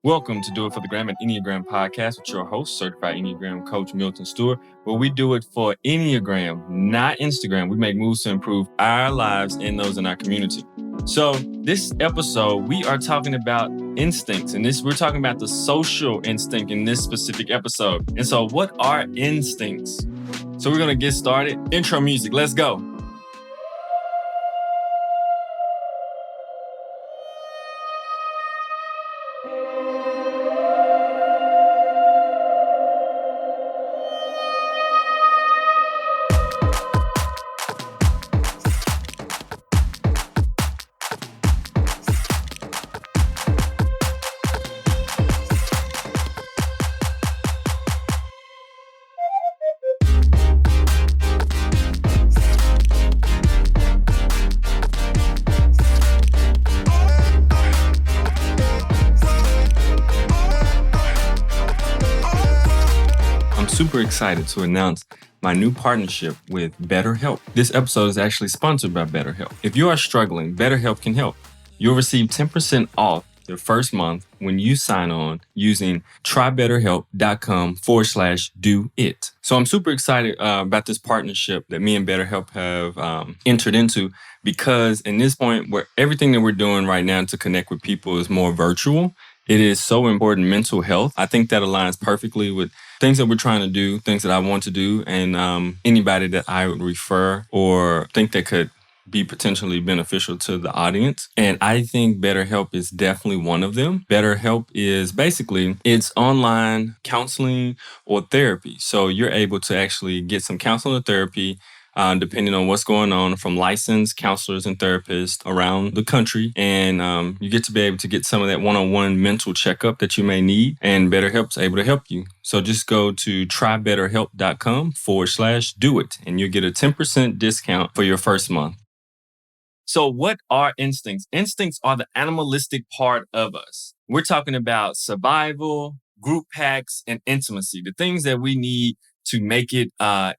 Welcome to Do It for the Gram, an Enneagram podcast with your host, certified Enneagram coach Milton Stewart, where we do it for Enneagram, not Instagram. We make moves to improve our lives and those in our community. So this episode, we are talking about instincts, and we're talking about the social instinct in this specific episode. And so what are instincts? So we're going to get started. Intro music, let's go. Super excited to announce my new partnership with BetterHelp. This episode is actually sponsored by BetterHelp. If you are struggling, BetterHelp can help. You'll receive 10% off your first month when you sign on using trybetterhelp.com/do-it. So I'm super excited about this partnership that me and BetterHelp have entered into, because in this point where everything that we're doing right now to connect with people is more virtual, it is so important. Mental health, I think that aligns perfectly with things that we're trying to do, things that I want to do, and anybody that I would refer or think that could be potentially beneficial to the audience. And I think BetterHelp is definitely one of them. BetterHelp is basically, it's online counseling or therapy. So you're able to actually get some counseling or therapy depending on what's going on, from licensed counselors and therapists around the country. And you get to be able to get some of that one-on-one mental checkup that you may need. And BetterHelp's able to help you. So just go to trybetterhelp.com/do-it, and you'll get a 10% discount for your first month. So what are instincts? Instincts are the animalistic part of us. We're talking about survival, group packs, and intimacy, the things that we need to make it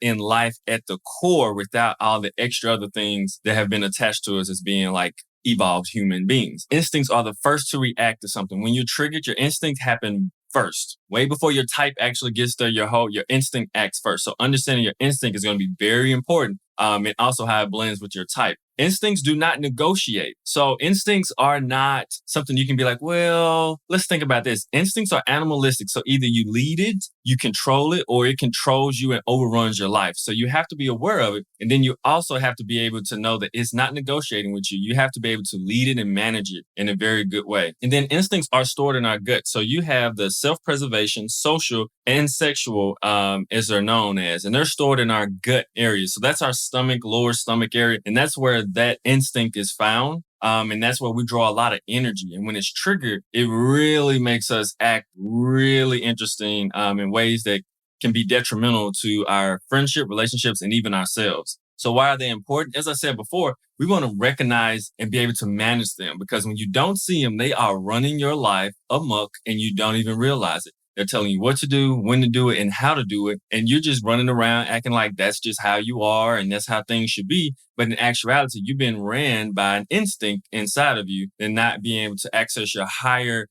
in life at the core without all the extra other things that have been attached to us as being like evolved human beings. Instincts are the first to react to something. When you're triggered, your instinct happens first. Way before your type actually gets there, your instinct acts first. So understanding your instinct is going to be very important. And also how it blends with your type. Instincts do not negotiate. So instincts are not something you can be like, well, let's think about this. Instincts are animalistic. So either you lead it, you control it, or it controls you and overruns your life. So you have to be aware of it. And then you also have to be able to know that it's not negotiating with you. You have to be able to lead it and manage it in a very good way. And then instincts are stored in our gut. So you have the self-preservation, social, and sexual, as they're known as, and they're stored in our gut area. So that's our stomach, lower stomach area. And that's where that instinct is found. And that's where we draw a lot of energy. And when it's triggered, it really makes us act really interesting in ways that can be detrimental to our friendship, relationships, and even ourselves. So why are they important? As I said before, we want to recognize and be able to manage them, because when you don't see them, they are running your life amok and you don't even realize it. They're telling you what to do, when to do it, and how to do it. And you're just running around acting like that's just how you are and that's how things should be. But in actuality, you've been ran by an instinct inside of you and not being able to access your higher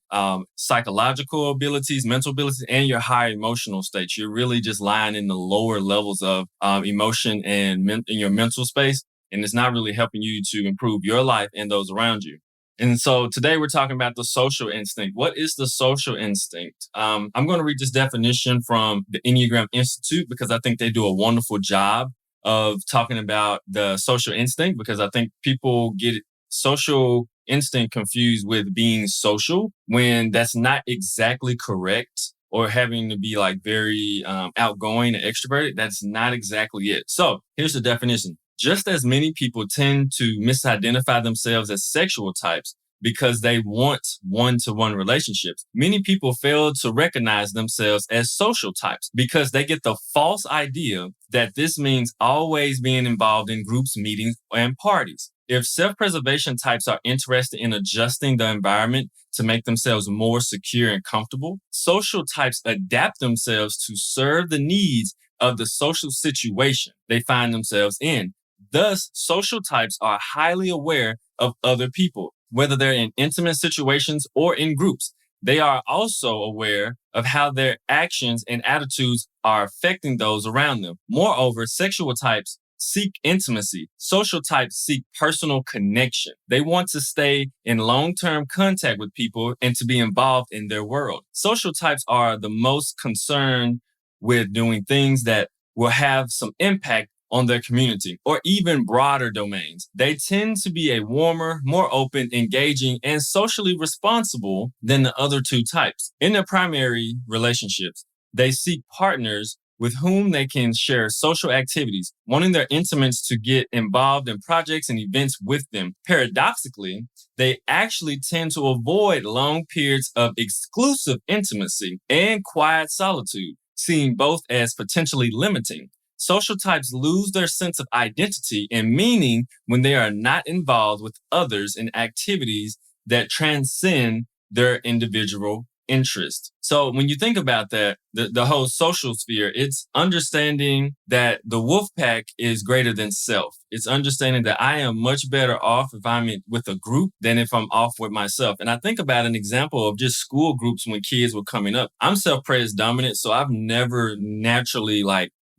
psychological abilities, mental abilities, and your higher emotional states. You're really just lying in the lower levels of emotion and in your mental space. And it's not really helping you to improve your life and those around you. And so today we're talking about the social instinct. What is the social instinct? I'm going to read this definition from the Enneagram Institute, because I think they do a wonderful job of talking about the social instinct, because I think people get social instinct confused with being social when that's not exactly correct, or having to be like very outgoing and extroverted. That's not exactly it. So here's the definition. Just as many people tend to misidentify themselves as sexual types because they want one-to-one relationships, many people fail to recognize themselves as social types because they get the false idea that this means always being involved in groups, meetings, and parties. If self-preservation types are interested in adjusting the environment to make themselves more secure and comfortable, social types adapt themselves to serve the needs of the social situation they find themselves in. Thus, social types are highly aware of other people, whether they're in intimate situations or in groups. They are also aware of how their actions and attitudes are affecting those around them. Moreover, sexual types seek intimacy. Social types seek personal connection. They want to stay in long-term contact with people and to be involved in their world. Social types are the most concerned with doing things that will have some impact on their community or even broader domains. They tend to be a warmer, more open, engaging, and socially responsible than the other two types. In their primary relationships, they seek partners with whom they can share social activities, wanting their intimates to get involved in projects and events with them. Paradoxically, they actually tend to avoid long periods of exclusive intimacy and quiet solitude, seeing both as potentially limiting. Social types lose their sense of identity and meaning when they are not involved with others in activities that transcend their individual interest. So when you think about that, the whole social sphere, it's understanding that the wolf pack is greater than self. It's understanding that I am much better off if I'm with a group than if I'm off with myself. And I think about an example of just school groups when kids were coming up. I'm self-praise dominant, so I've never naturally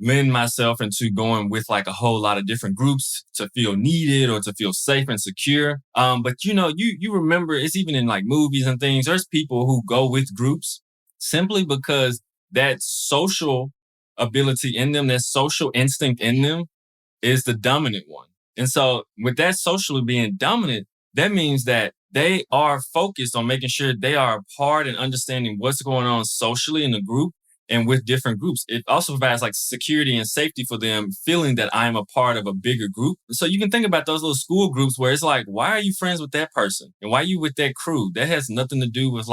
lend myself into going with a whole lot of different groups to feel needed or to feel safe and secure. But you remember it's even in movies and things, there's people who go with groups simply because that social ability in them, that social instinct in them is the dominant one. And so with that socially being dominant, that means that they are focused on making sure they are a part and understanding what's going on socially in the group and with different groups. It also provides security and safety for them, feeling that I'm a part of a bigger group. So you can think about those little school groups where it's why are you friends with that person? And why are you with that crew? That has nothing to do with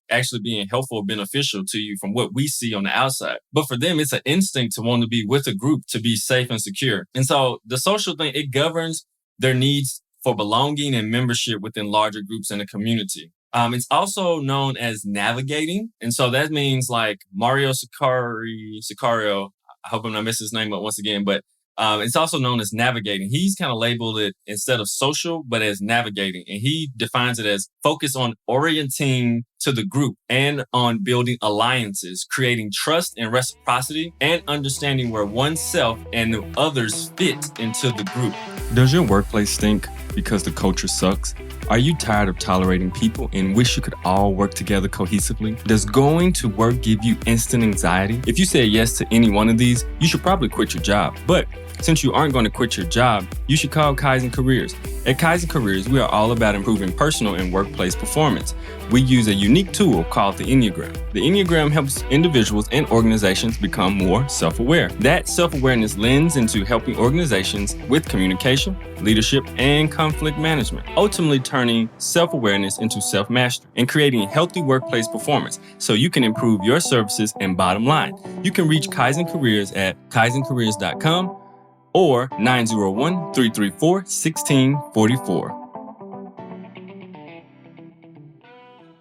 actually being helpful or beneficial to you from what we see on the outside. But for them, it's an instinct to want to be with a group to be safe and secure. And so the social thing, it governs their needs for belonging and membership within larger groups in a community. It's also known as navigating. And so that means Mario Sicario, I hope I'm not messing his name up once again, but it's also known as navigating. He's kind of labeled it instead of social, but as navigating. And he defines it as focus on orienting to the group and on building alliances, creating trust and reciprocity, and understanding where oneself and the others fit into the group. Does your workplace stink because the culture sucks? Are you tired of tolerating people and wish you could all work together cohesively? Does going to work give you instant anxiety? If you say yes to any one of these, you should probably quit your job. But since you aren't going to quit your job, you should call Kaizen Careers. At Kaizen Careers, we are all about improving personal and workplace performance. We use a unique tool called the Enneagram. The Enneagram helps individuals and organizations become more self-aware. That self-awareness lends into helping organizations with communication, leadership, and conflict management, ultimately turning self-awareness into self-mastery and creating healthy workplace performance so you can improve your services and bottom line. You can reach Kaizen Careers at kaizencareers.com or 901-334-1644.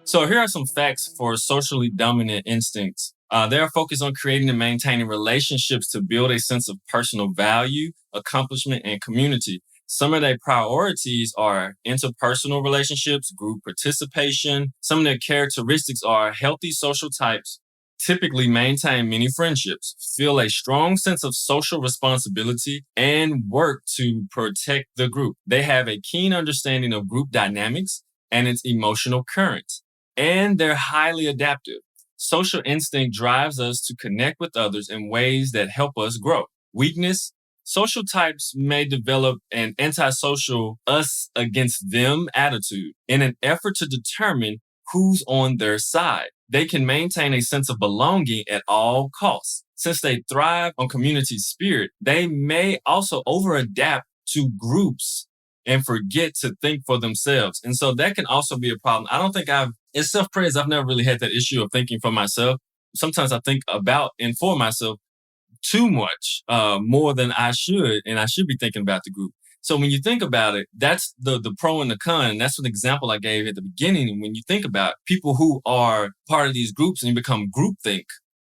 So here are some facts for socially dominant instincts. They are focused on creating and maintaining relationships to build a sense of personal value, accomplishment, and community. Some of their priorities are interpersonal relationships, group participation. Some of their characteristics are healthy social types, typically maintain many friendships, feel a strong sense of social responsibility, and work to protect the group. They have a keen understanding of group dynamics and its emotional currents, and they're highly adaptive. Social instinct drives us to connect with others in ways that help us grow. Weakness: social types may develop an antisocial us against them attitude in an effort to determine who's on their side. They can maintain a sense of belonging at all costs. Since they thrive on community spirit, they may also over-adapt to groups and forget to think for themselves. And so that can also be a problem. I don't think it's self-praise. I've never really had that issue of thinking for myself. Sometimes I think about and for myself too much, more than I should, and I should be thinking about the group. So when you think about it, that's the pro and the con. That's an example I gave at the beginning. And when you think about people who are part of these groups and you become groupthink,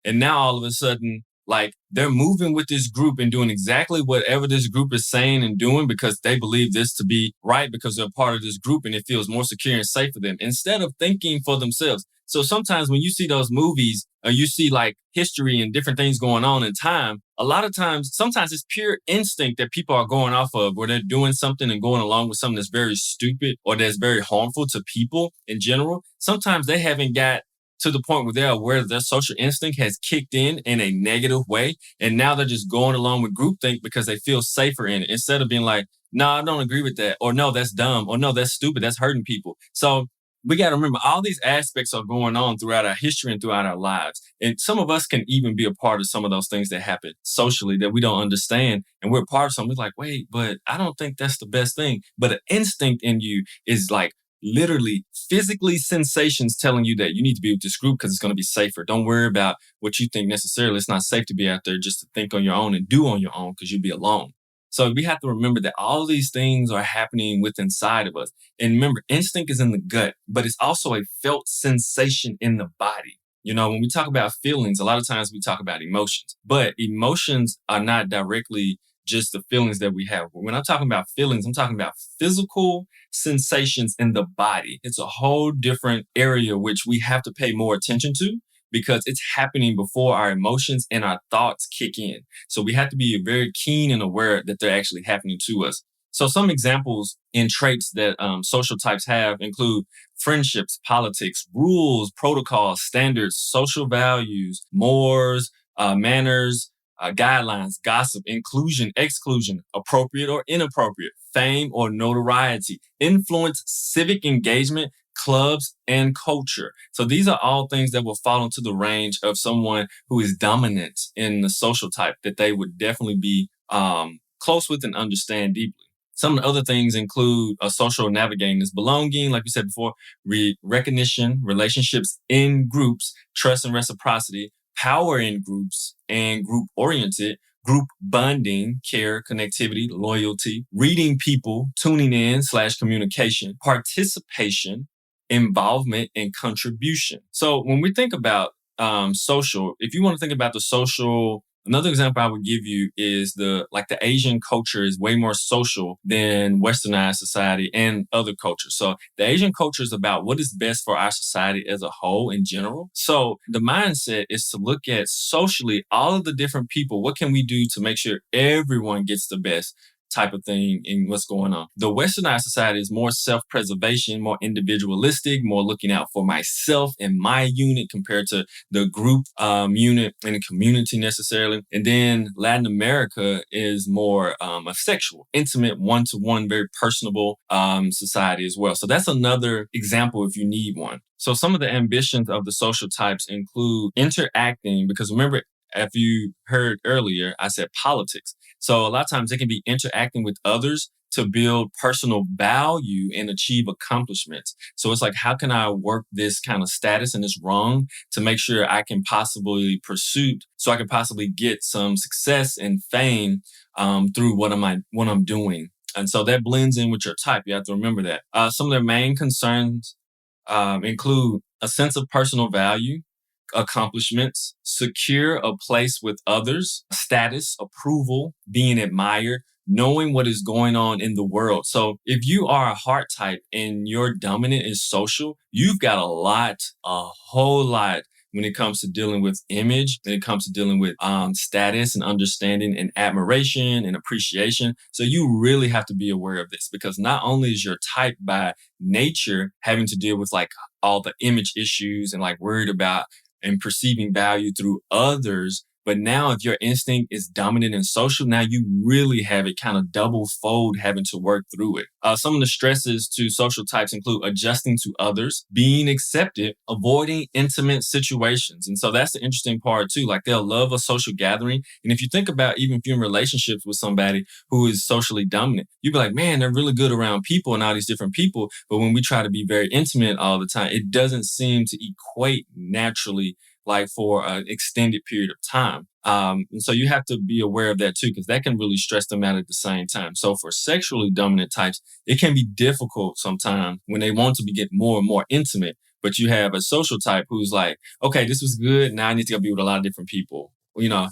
and now all of a sudden, Like they're moving with this group and doing exactly whatever this group is saying and doing because they believe this to be right because they're part of this group and it feels more secure and safe for them instead of thinking for themselves. So sometimes when you see those movies or you see like history and different things going on in time, a lot of times, sometimes it's pure instinct that people are going off of where they're doing something and going along with something that's very stupid or that's very harmful to people in general. Sometimes they haven't got to the point where they're aware that their social instinct has kicked in a negative way. And now they're just going along with groupthink because they feel safer in it instead of being like, no, I don't agree with that. Or no, that's dumb. Or no, that's stupid. That's hurting people. So we got to remember all these aspects are going on throughout our history and throughout our lives. And some of us can even be a part of some of those things that happen socially that we don't understand. And we're a part of something. We're like, wait, but I don't think that's the best thing. But an instinct in you is like literally physically sensations telling you that you need to be with this group because it's going to be safer. Don't worry about what you think necessarily. It's not safe to be out there just to think on your own and do on your own because you'll be alone. So we have to remember that all these things are happening within inside of us. And remember, instinct is in the gut, but it's also a felt sensation in the body. You know, when we talk about feelings, a lot of times we talk about emotions, but emotions are not directly just the feelings that we have. When I'm talking about feelings, I'm talking about physical sensations in the body. It's a whole different area which we have to pay more attention to because it's happening before our emotions and our thoughts kick in. So we have to be very keen and aware that they're actually happening to us. So some examples and traits that social types have include friendships, politics, rules, protocols, standards, social values, mores, manners, guidelines, gossip, inclusion, exclusion, appropriate or inappropriate, fame or notoriety, influence, civic engagement, clubs, and culture. So these are all things that will fall into the range of someone who is dominant in the social type that they would definitely be close with and understand deeply. Some of the other things include a social navigating is belonging, like we said before, recognition, relationships in groups, trust and reciprocity, power in groups and group oriented, group bonding, care, connectivity, loyalty, reading people, tuning in / communication, participation, involvement, and contribution. So when we think about social, if you want to think about the social, another example I would give you is the Asian culture is way more social than Westernized society and other cultures. So the Asian culture is about what is best for our society as a whole in general. So the mindset is to look at socially all of the different people. What can we do to make sure everyone gets the best type of thing in what's going on? The Westernized society is more self-preservation, more individualistic, more looking out for myself and my unit compared to the group unit and the community necessarily. And then Latin America is more a sexual, intimate, one-to-one, very personable society as well. So that's another example if you need one. So some of the ambitions of the social types include interacting, because remember, if you heard earlier, I said politics. So a lot of times they can be interacting with others to build personal value and achieve accomplishments. So it's like, how can I work this kind of status and this rung to make sure I can possibly pursue, so I can possibly get some success and fame through what I'm doing. And so that blends in with your type. You have to remember that. Some of their main concerns include a sense of personal value, accomplishments, secure a place with others, status, approval, being admired, knowing what is going on in the world. So if you are a heart type and your dominant is social, you've got a whole lot when it comes to dealing with image, when it comes to dealing with status and understanding and admiration and appreciation. So you really have to be aware of this, because not only is your type by nature having to deal with like all the image issues and like worried about and perceiving value through others, but now if your instinct is dominant and social, now you really have it kind of double fold having to work through it. Some of the stresses to social types include adjusting to others, being accepted, avoiding intimate situations. And so that's the interesting part too. Like they'll love a social gathering. And if you think about, even if you're in relationships with somebody who is socially dominant, you'd be like, man, they're really good around people and all these different people. But when we try to be very intimate all the time, it doesn't seem to equate naturally like for an extended period of time. And so you have to be aware of that too, because that can really stress them out at the same time. So for sexually dominant types, it can be difficult sometimes when they want to get more and more intimate, but you have a social type who's like, okay, this was good. Now I need to go be with a lot of different people.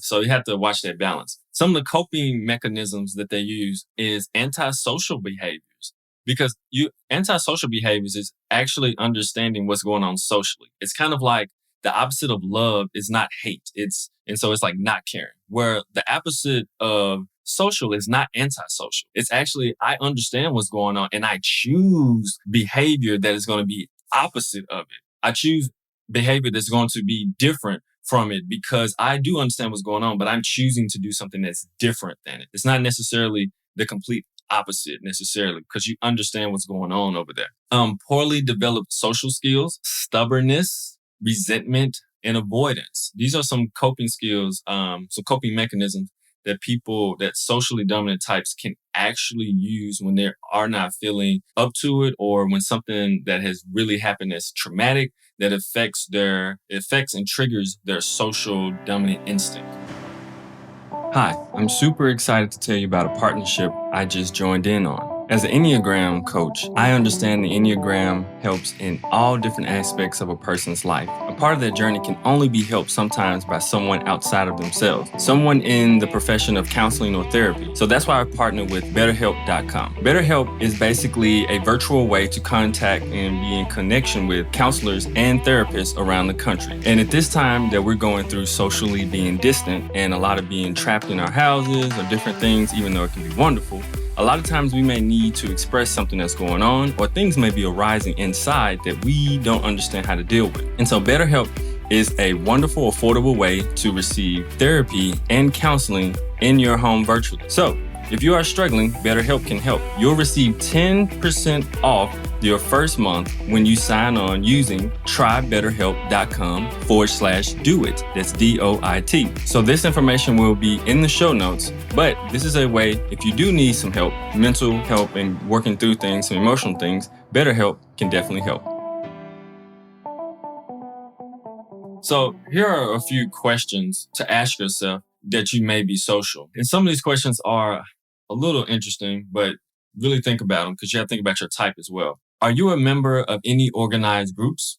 So you have to watch that balance. Some of the coping mechanisms that they use is antisocial behaviors, because antisocial behaviors is actually understanding what's going on socially. It's kind of like the opposite of love is not hate. So it's like not caring, where the opposite of social is not antisocial. It's actually, I understand what's going on and I choose behavior that is going to be opposite of it. I choose behavior that's going to be different from it because I do understand what's going on, but I'm choosing to do something that's different than it. It's not necessarily the complete opposite necessarily, because you understand what's going on over there. Poorly developed social skills, stubbornness, resentment, and avoidance. These are some coping skills, some coping mechanisms that socially dominant types can actually use when they are not feeling up to it, or when something that has really happened that's traumatic that affects and triggers their social dominant instinct. Hi, I'm super excited to tell you about a partnership I just joined in on. As an Enneagram coach, I understand the Enneagram helps in all different aspects of a person's life. A part of that journey can only be helped sometimes by someone outside of themselves, someone in the profession of counseling or therapy. So that's why I partnered with BetterHelp.com. BetterHelp is basically a virtual way to contact and be in connection with counselors and therapists around the country. And at this time that we're going through socially being distant and a lot of being trapped in our houses or different things, even though it can be wonderful, a lot of times we may need to express something that's going on, or things may be arising inside that we don't understand how to deal with. And so BetterHelp is a wonderful, affordable way to receive therapy and counseling in your home virtually. So if you are struggling, BetterHelp can help. You'll receive 10% off your first month when you sign on using trybetterhelp.com/doit. That's DOIT. So this information will be in the show notes, but this is a way, if you do need some help, mental help and working through things, some emotional things, BetterHelp can definitely help. So here are a few questions to ask yourself that you may be social. And some of these questions are a little interesting, but really think about them because you have to think about your type as well. Are you a member of any organized groups?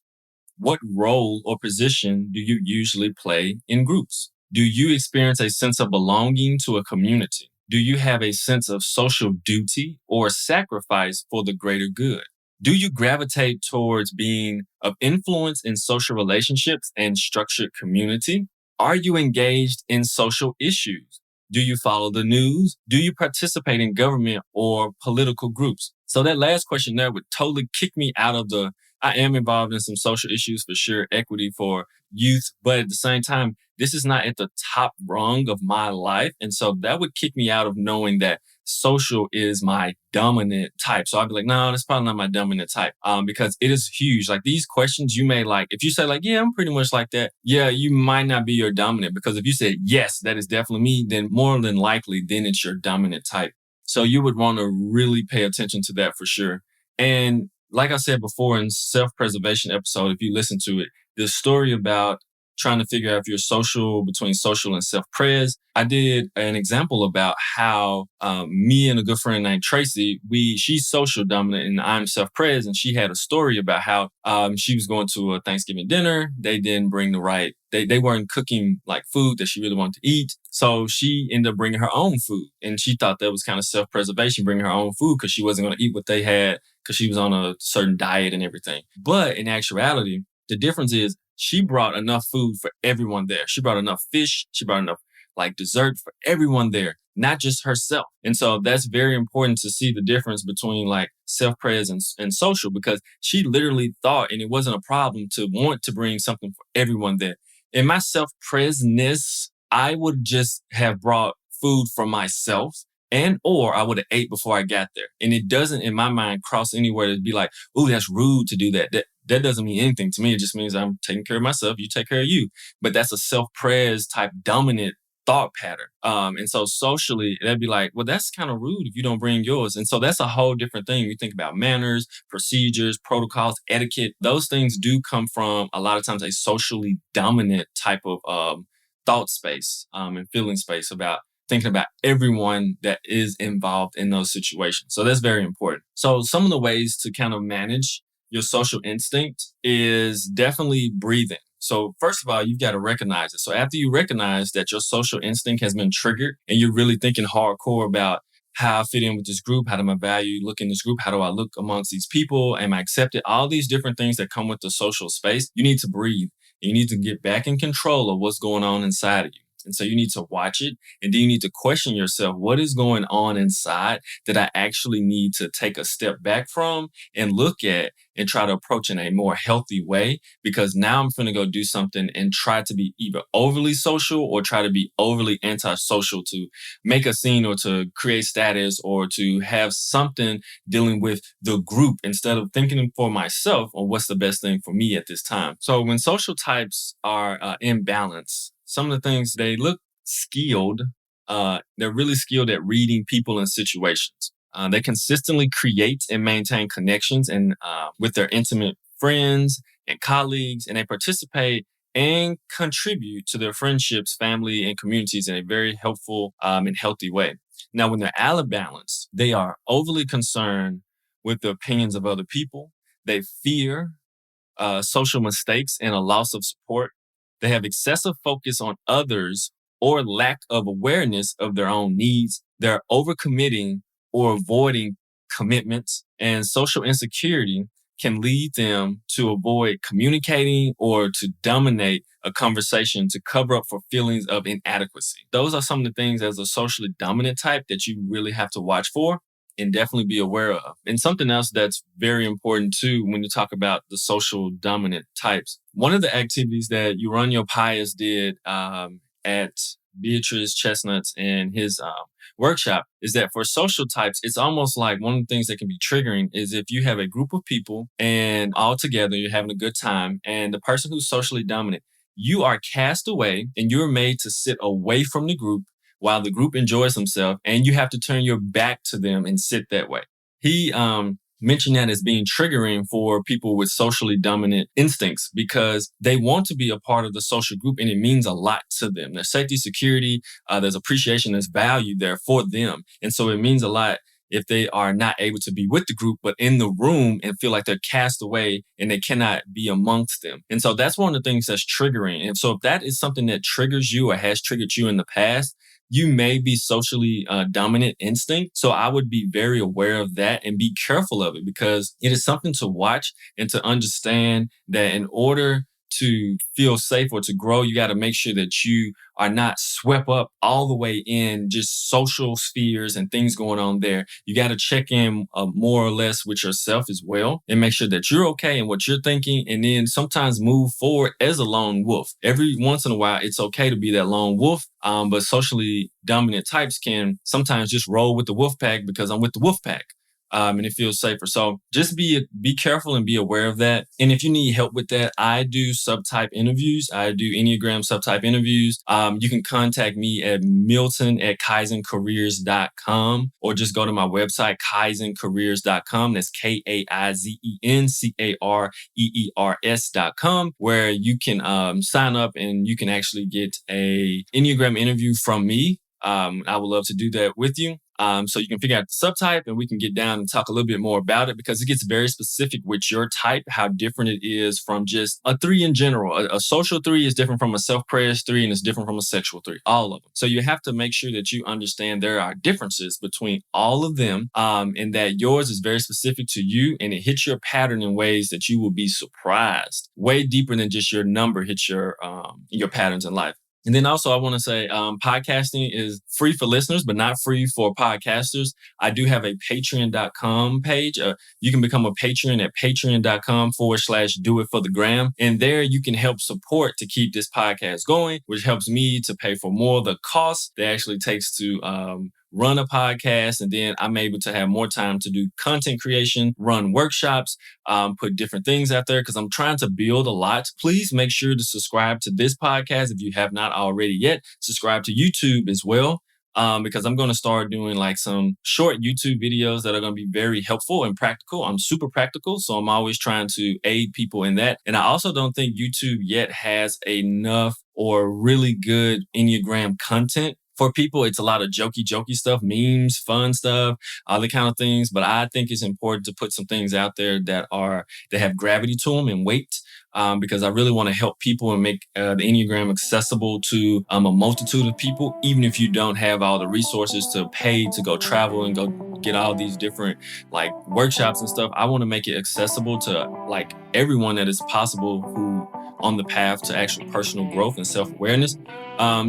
What role or position do you usually play in groups? Do you experience a sense of belonging to a community? Do you have a sense of social duty or sacrifice for the greater good? Do you gravitate towards being of influence in social relationships and structured community? Are you engaged in social issues? Do you follow the news? Do you participate in government or political groups? So that last question there would totally kick me out of I am involved in some social issues for sure, equity for youth, but at the same time, this is not at the top rung of my life. And so that would kick me out of knowing that social is my dominant type. So I'd be like, no, that's probably not my dominant type. Because it is huge. Like these questions you may if you say yeah, I'm pretty much like that. Yeah, you might not be your dominant, because if you said, yes, that is definitely me, then more than likely, then it's your dominant type. So you would want to really pay attention to that for sure. And like I said before in self-preservation episode, if you listen to it, the story about trying to figure out if you're social, between social and self-pres. I did an example about how me and a good friend named Tracy, she's social dominant and I'm self-pres. And she had a story about how she was going to a Thanksgiving dinner. They didn't bring they weren't cooking like food that she really wanted to eat. So she ended up bringing her own food. And she thought that was kind of self-preservation, bringing her own food because she wasn't going to eat what they had because she was on a certain diet and everything. But in actuality, the difference is she brought enough food for everyone there. She brought enough fish. She brought enough dessert for everyone there, not just herself. And so that's very important to see the difference between self-pres and social, because she literally thought, and it wasn't a problem to want to bring something for everyone there. In my self-presness, I would just have brought food for myself, or I would have ate before I got there. And it doesn't, in my mind, cross anywhere to be like, ooh, that's rude to do that. That doesn't mean anything to me. It just means I'm taking care of myself. You take care of you. But that's a self-pres type dominant thought pattern. And so socially, that'd be like, well, that's kind of rude if you don't bring yours. And so that's a whole different thing. You think about manners, procedures, protocols, etiquette. Those things do come from a lot of times a socially dominant type of thought space and feeling space about thinking about everyone that is involved in those situations. So that's very important. So some of the ways to kind of manage your social instinct is definitely breathing. So first of all, you've got to recognize it. So after you recognize that your social instinct has been triggered and you're really thinking hardcore about how I fit in with this group, how do my value look in this group, how do I look amongst these people, am I accepted? All these different things that come with the social space, you need to breathe. You need to get back in control of what's going on inside of you. And so you need to watch it, and then you need to question yourself, what is going on inside that I actually need to take a step back from and look at and try to approach in a more healthy way? Because now I'm going to go do something and try to be either overly social or try to be overly antisocial to make a scene or to create status or to have something dealing with the group instead of thinking for myself on what's the best thing for me at this time. So when social types are in balance, some of the things, they look skilled. They're really skilled at reading people and situations. They consistently create and maintain connections and with their intimate friends and colleagues, and they participate and contribute to their friendships, family, and communities in a very helpful and healthy way. Now, when they're out of balance, they are overly concerned with the opinions of other people. They fear social mistakes and a loss of support. They have excessive focus on others or lack of awareness of their own needs. They're overcommitting or avoiding commitments, and social insecurity can lead them to avoid communicating or to dominate a conversation to cover up for feelings of inadequacy. Those are some of the things as a socially dominant type that you really have to watch for and definitely be aware of. And something else that's very important too when you talk about the social dominant types. One of the activities that Uranio Paes did at Beatrice, Chestnuts, and his workshop is that for social types, it's almost like one of the things that can be triggering is if you have a group of people and all together, you're having a good time, and the person who's socially dominant, you are cast away and you're made to sit away from the group while the group enjoys themselves, and you have to turn your back to them and sit that way. He mentioned that as being triggering for people with socially dominant instincts because they want to be a part of the social group and it means a lot to them. There's safety, security, there's appreciation, there's value there for them. And so it means a lot if they are not able to be with the group, but in the room and feel like they're cast away and they cannot be amongst them. And so that's one of the things that's triggering. And so if that is something that triggers you or has triggered you in the past, you may be socially dominant instinct. So I would be very aware of that and be careful of it because it is something to watch and to understand that in order to feel safe or to grow, you got to make sure that you are not swept up all the way in just social spheres and things going on there. You got to check in more or less with yourself as well and make sure that you're okay and what you're thinking. And then sometimes move forward as a lone wolf. Every once in a while, it's okay to be that lone wolf. But socially dominant types can sometimes just roll with the wolf pack because I'm with the wolf pack. And it feels safer. So just be careful and be aware of that. And if you need help with that, I do subtype interviews. I do Enneagram subtype interviews. You can contact me at milton@kaizencareers.com or just go to my website, kaizencareers.com. That's KAIZENCAREERS.com, where you can sign up and you can actually get a Enneagram interview from me. I would love to do that with you. So you can figure out the subtype and we can get down and talk a little bit more about it because it gets very specific with your type, how different it is from just a 3 in general. A social 3 is different from a self-praise 3 and it's different from a sexual 3, all of them. So you have to make sure that you understand there are differences between all of them and that yours is very specific to you and it hits your pattern in ways that you will be surprised, way deeper than just your number hits your patterns in life. And then also I want to say podcasting is free for listeners, but not free for podcasters. I do have a patreon.com page. You can become a patron at patreon.com/do-it-for-the-gram. And there you can help support to keep this podcast going, which helps me to pay for more of the costs that actually takes to run a podcast. And then I'm able to have more time to do content creation, run workshops, put different things out there because I'm trying to build a lot. Please make sure to subscribe to this podcast if you have not already yet. Subscribe to YouTube as well. Because I'm going to start doing like some short YouTube videos that are going to be very helpful and practical. I'm super practical, so I'm always trying to aid people in that. And I also don't think YouTube yet has enough or really good Enneagram content for people. It's a lot of jokey stuff, memes, fun stuff, all the kind of things. But I think it's important to put some things out there that have gravity to them and weight. because I really want to help people and make the Enneagram accessible to a multitude of people, even if you don't have all the resources to pay to go travel and go get all these different like workshops and stuff. I want to make it accessible to like everyone that is possible who on the path to actual personal growth and self-awareness.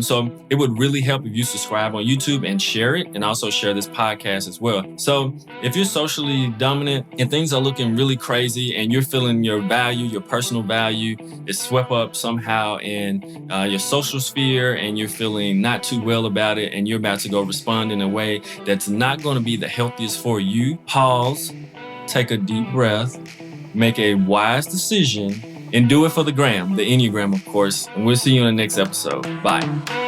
So it would really help if you subscribe on YouTube and share it, and also share this podcast as well. So if you're socially dominant and things are looking really crazy and you're feeling your value, your personal value is swept up somehow in your social sphere, and you're feeling not too well about it, and you're about to go respond in a way that's not going to be the healthiest for you, pause, take a deep breath, make a wise decision, and do it for the gram, the Enneagram, of course. And we'll see you in the next episode. Bye.